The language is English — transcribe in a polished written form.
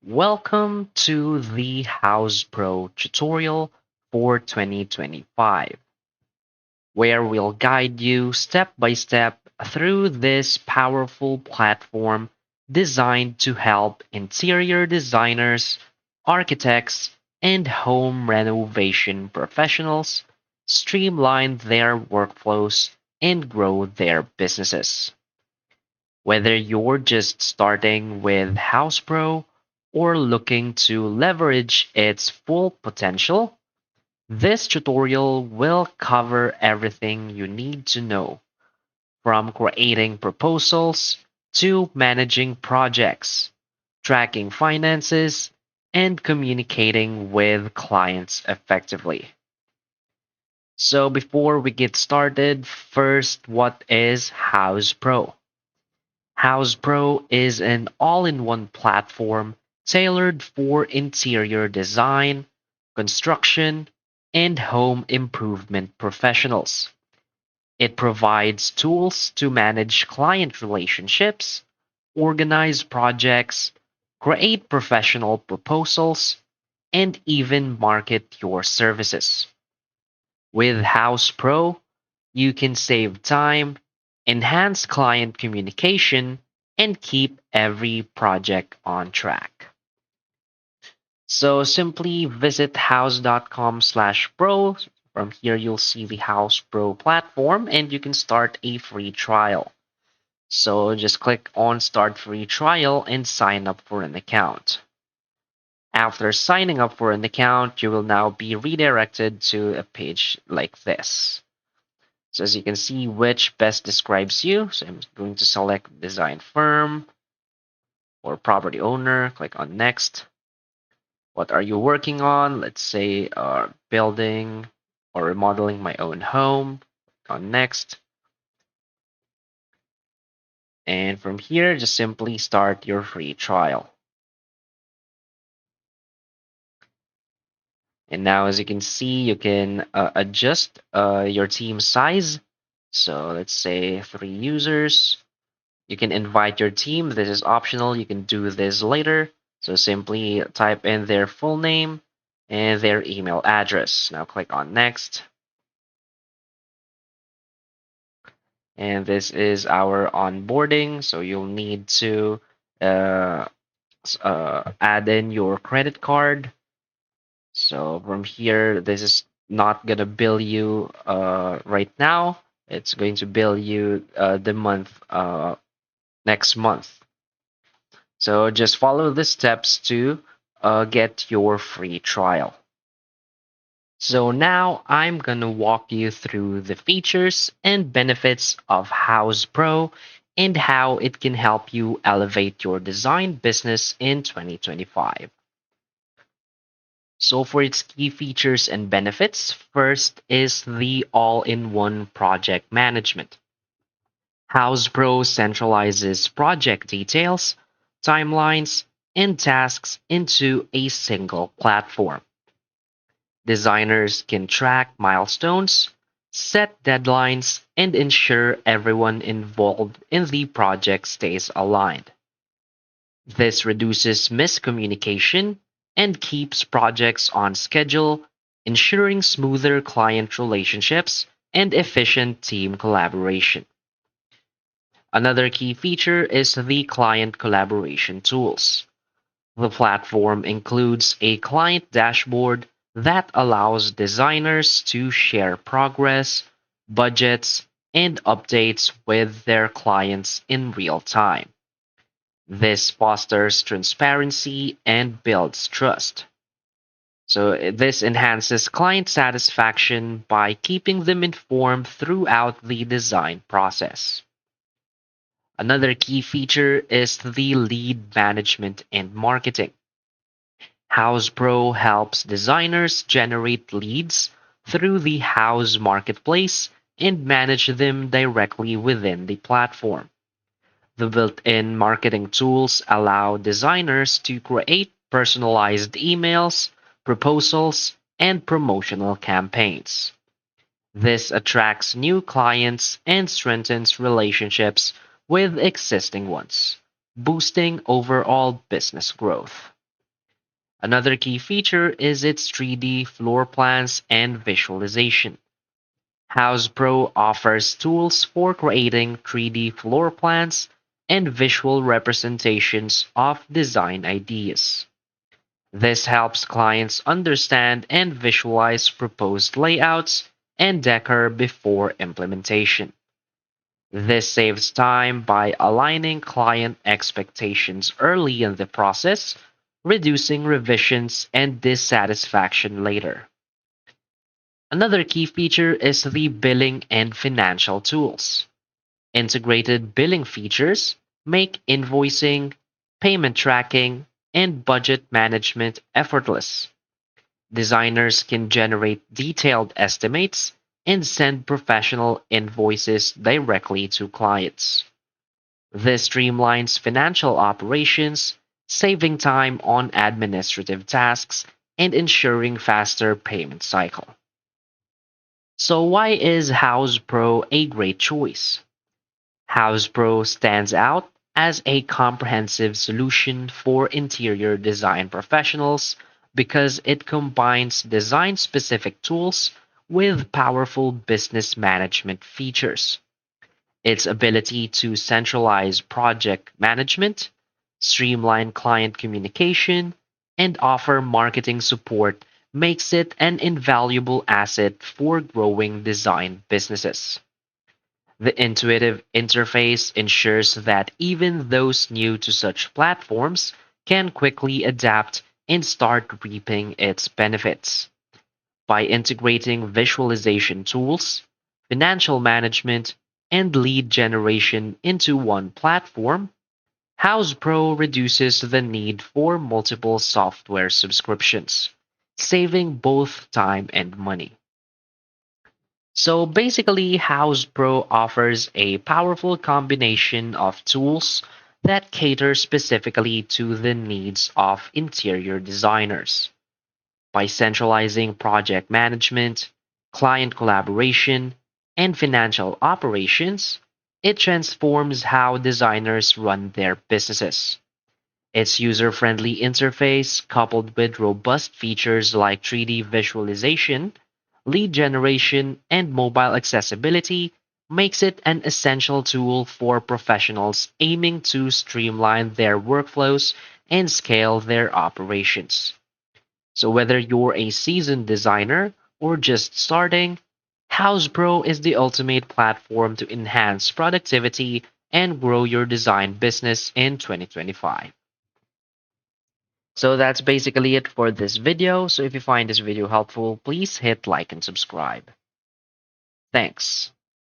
Welcome to the Houzz Pro tutorial for 2025, where we'll guide you step by step through this powerful platform designed to help interior designers, architects, and home renovation professionals streamline their workflows and grow their businesses. Whether you're just starting with House Pro or looking to leverage its full potential, this tutorial will cover everything you need to know, from creating proposals to managing projects, tracking finances, and communicating with clients effectively. So before we get started, first, what is House Pro? House Pro is an all-in-one platform tailored for interior design, construction, and home improvement professionals. It provides tools to manage client relationships, organize projects, create professional proposals, and even market your services. With House Pro, you can save time, enhance client communication, and keep every project on track. So simply visit house.com/pro. From here, you'll see the House Pro platform and you can start a free trial. So just click on Start Free Trial and sign up for an account. After signing up for an account, you will now be redirected to a page like this. So as you can see, which best describes you. So I'm going to select design firm or property owner, click on next. What are you working on? Let's say building or remodeling my own home, click on next. And from here, just simply start your free trial. And now, as you can see, you can adjust your team size. So let's say 3 users. You can invite your team. This is optional. You can do this later. So simply type in their full name and their email address. Now click on next. And this is our onboarding. So you'll need to uh, add in your credit card. So from here, this is not going to bill you right now. It's going to bill you the month next month. So just follow the steps to get your free trial. So now I'm going to walk you through the features and benefits of House Pro and how it can help you elevate your design business in 2025. So for its key features and benefits, first is the all-in-one project management. House Pro centralizes project details, timelines, and tasks into a single platform. Designers can track milestones, set deadlines, and ensure everyone involved in the project stays aligned. This reduces miscommunication and keeps projects on schedule, ensuring smoother client relationships and efficient team collaboration. Another key feature is the client collaboration tools. The platform includes a client dashboard that allows designers to share progress, budgets, and updates with their clients in real time. This fosters transparency and builds trust. So, this enhances client satisfaction by keeping them informed throughout the design process. Another key feature is the lead management and marketing. House Pro helps designers generate leads through the House Marketplace and manage them directly within the platform. The built-in marketing tools allow designers to create personalized emails, proposals, and promotional campaigns. This attracts new clients and strengthens relationships with existing ones, boosting overall business growth. Another key feature is its 3D floor plans and visualization. Houzz Pro offers tools for creating 3D floor plans and visual representations of design ideas. This helps clients understand and visualize proposed layouts and decor before implementation. This saves time by aligning client expectations early in the process, reducing revisions and dissatisfaction later. Another key feature is the billing and financial tools. Integrated billing features make invoicing, payment tracking, and budget management effortless. Designers can generate detailed estimates and send professional invoices directly to clients. This streamlines financial operations, saving time on administrative tasks and ensuring faster payment cycle. So why is Houzz Pro a great choice? Houzz Pro stands out as a comprehensive solution for interior design professionals because it combines design specific tools with powerful business management features. Its ability to centralize project management, streamline client communication, and offer marketing support makes it an invaluable asset for growing design businesses. The intuitive interface ensures that even those new to such platforms can quickly adapt and start reaping its benefits. By integrating visualization tools, financial management, and lead generation into one platform, Houzz Pro reduces the need for multiple software subscriptions, saving both time and money. So basically, Houzz Pro offers a powerful combination of tools that cater specifically to the needs of interior designers. By centralizing project management, client collaboration, and financial operations, it transforms how designers run their businesses. Its user friendly interface, coupled with robust features like 3D visualization, lead generation, and mobile accessibility, makes it an essential tool for professionals aiming to streamline their workflows and scale their operations. So, whether you're a seasoned designer or just starting, Houzz Pro is the ultimate platform to enhance productivity and grow your design business in 2025. So that's basically it for this video. So if you find this video helpful, please hit like and subscribe. Thanks.